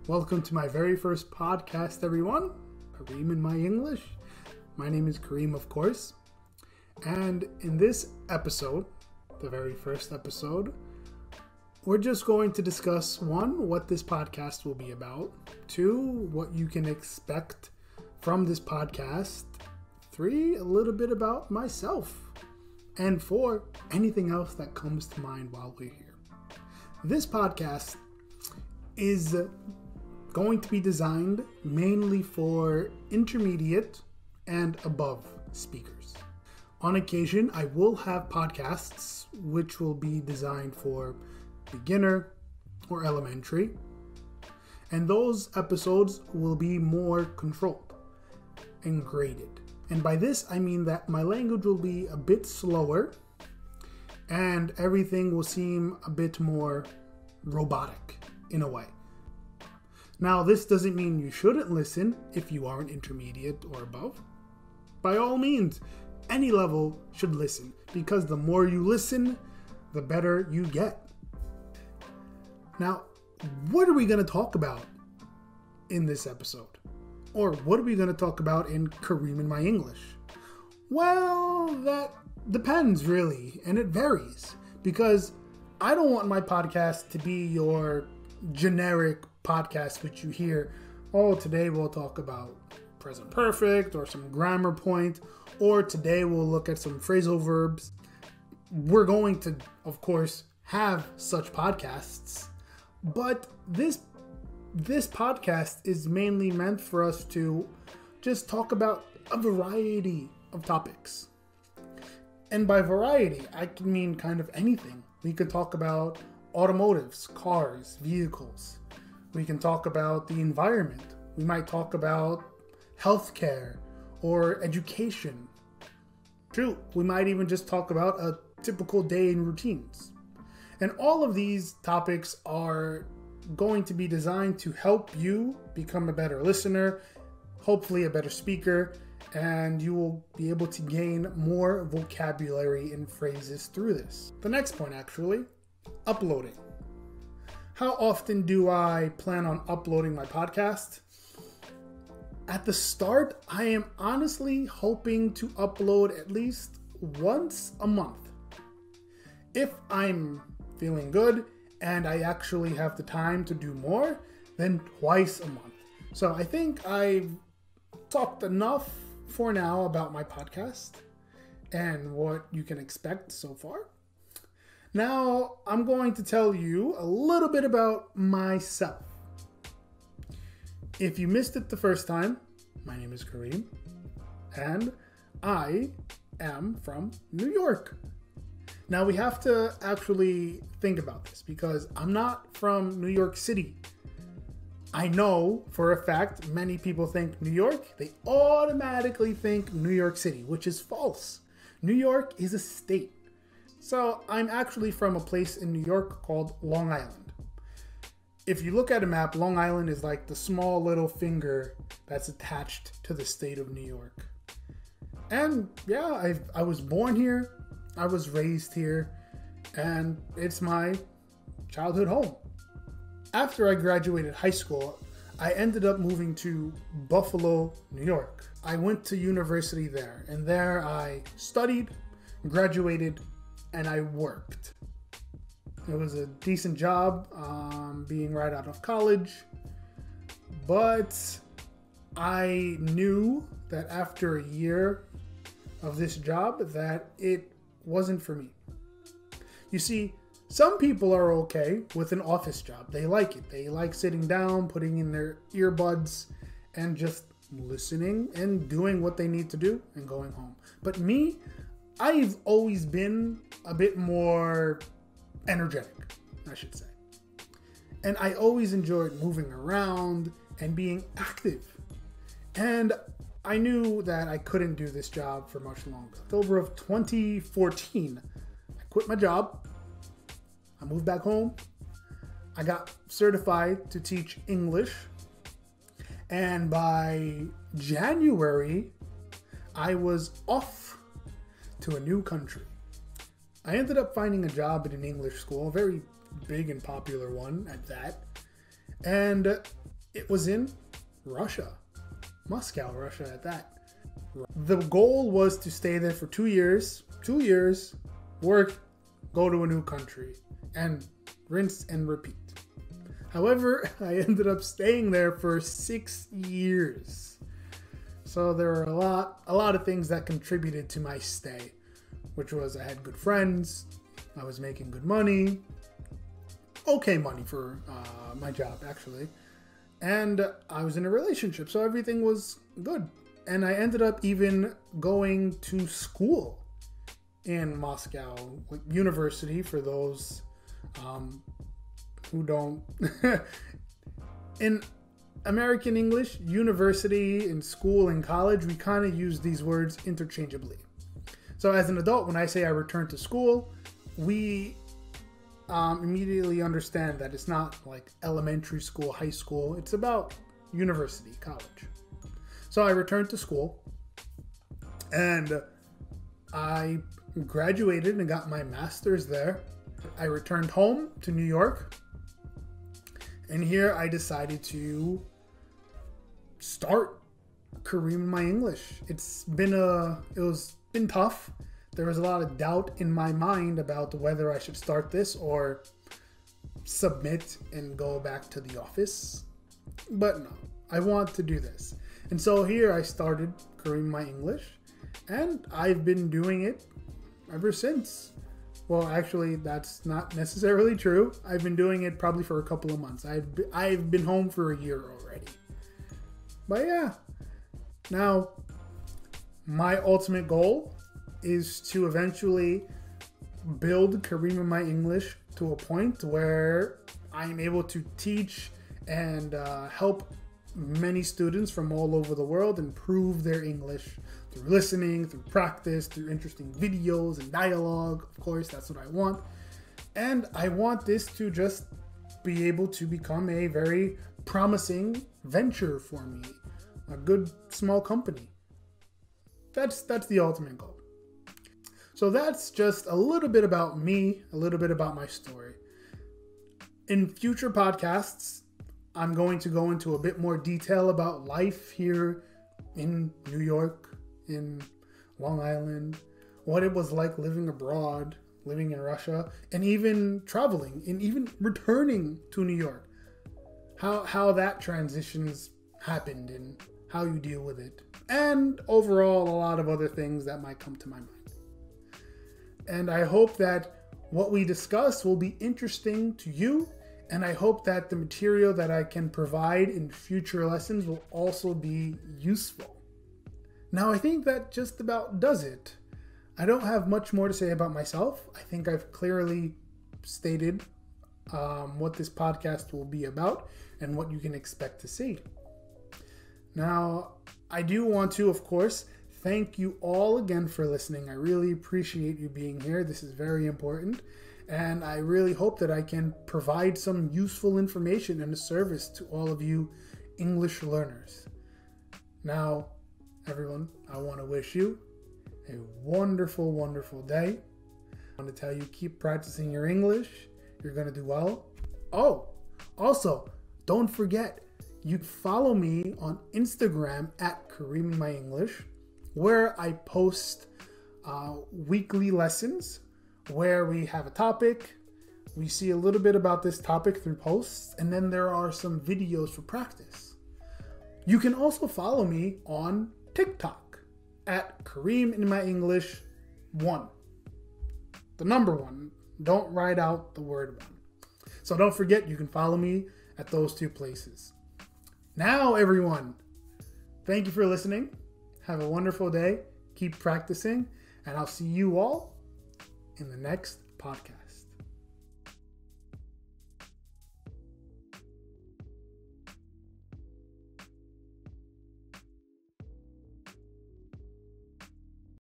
Welcome to my very first podcast, everyone. Kareem in my English. My name is Kareem, of course. And in this episode, the very first episode, we're just going to discuss 1, what this podcast will be about, 2, what you can expect from this podcast, 3, a little bit about myself, and 4, anything else that comes to mind while we're here. This podcast is going to be designed mainly for intermediate and above speakers. On occasion, I will have podcasts which will be designed for beginner or elementary, and those episodes will be more controlled and graded. And by this, I mean that my language will be a bit slower and everything will seem a bit more robotic in a way. Now, this doesn't mean you shouldn't listen if you aren't intermediate or above. By all means, any level should listen, because the more you listen, the better you get. Now, what are we going to talk about in this episode? Or what are we going to talk about in Kareem in my English? Well, that depends really, and it varies, because I don't want my podcast to be your generic podcast which you hear, oh, today we'll talk about present perfect or some grammar point, or today we'll look at some phrasal verbs. We're going to, of course, have such podcasts, but this podcast is mainly meant for us to just talk about a variety of topics. And by variety, I can mean kind of anything. We could talk about automotives, cars, vehicles. We can talk about the environment. We might talk about healthcare or education. True, we might even just talk about a typical day in routines. And all of these topics are going to be designed to help you become a better listener, hopefully a better speaker, and you will be able to gain more vocabulary and phrases through this. The next point, actually, uploading. How often do I plan on uploading my podcast? At the start, I am honestly hoping to upload at least once a month. If I'm feeling good and I actually have the time to do more, then twice a month. So I think I've talked enough for now about my podcast and what you can expect so far. Now, I'm going to tell you a little bit about myself. If you missed it the first time, my name is Kareem, and I am from New York. Now, we have to actually think about this, because I'm not from New York City. I know for a fact many people think New York, they automatically think New York City, which is false. New York is a state. So I'm actually from a place in New York called Long Island. If you look at a map, Long Island is like the small little finger that's attached to the state of New York. And yeah, I was born here, I was raised here, and it's my childhood home. After I graduated high school, I ended up moving to Buffalo, New York. I went to university there, and there I studied, graduated, and I worked. It was a decent job, being right out of college, but I knew that after a year of this job that it wasn't for me. You see, some people are okay with an office job. They like it. They like sitting down, putting in their earbuds, and just listening and doing what they need to do and going home. But me, I've always been a bit more energetic, I should say. And I always enjoyed moving around and being active. And I knew that I couldn't do this job for much longer. October of 2014, I quit my job. I moved back home. I got certified to teach English. And by January, I was off to a new country. I ended up finding a job in an English school, a very big and popular one at that. And it was in Russia, Moscow, Russia at that. The goal was to stay there for 2 years, work, go to a new country, and rinse and repeat. However, I ended up staying there for 6 years. So there were a lot of things that contributed to my stay, which was I had good friends, I was making good money, okay money for my job actually, and I was in a relationship, so everything was good. And I ended up even going to school in Moscow, like university for those who don't. In American English, university and school and college, we kind of use these words interchangeably. So as an adult, when I say I returned to school, we immediately understand that it's not like elementary school, high school. It's about university, college. So I returned to school and I graduated and got my master's there. I returned home to New York, and here I decided to start Kareem in my English. It's been tough. There was a lot of doubt in my mind about whether I should start this or submit and go back to the office. But no, I want to do this. And so here I started Kareem in my English, and I've been doing it ever since. Well, actually, that's not necessarily true. I've been doing it probably for a couple of months. I've been home for a year already. But yeah, now my ultimate goal is to eventually build Kareem in my English to a point where I'm able to teach and help many students from all over the world improve their English through listening, through practice, through interesting videos and dialogue. Of course, that's what I want. And I want this to just be able to become a very promising venture for me, a good small company. That's the ultimate goal. So that's just a little bit about me, a little bit about my story. In future podcasts, I'm going to go into a bit more detail about life here in New York, in Long Island, what it was like living abroad, living in Russia, and even traveling, and even returning to New York. How that transitions happened and how you deal with it. And overall, a lot of other things that might come to my mind. And I hope that what we discuss will be interesting to you. And I hope that the material that I can provide in future lessons will also be useful. Now, I think that just about does it. I don't have much more to say about myself. I think I've clearly stated what this podcast will be about and what you can expect to see. Now, I do want to, of course, thank you all again for listening. I really appreciate you being here. This is very important. And I really hope that I can provide some useful information and a service to all of you English learners. Now, everyone, I want to wish you a wonderful, wonderful day. I want to tell you, keep practicing your English. You're going to do well. Oh, also, don't forget, you can follow me on Instagram at Kareem My English, where I post weekly lessons where we have a topic, we see a little bit about this topic through posts, and then there are some videos for practice. You can also follow me on TikTok at Kareem in My English 1. The number 1. Don't write out the word 1. So don't forget, you can follow me at those two places. Now, everyone, thank you for listening. Have a wonderful day. Keep practicing, and I'll see you all in the next podcast.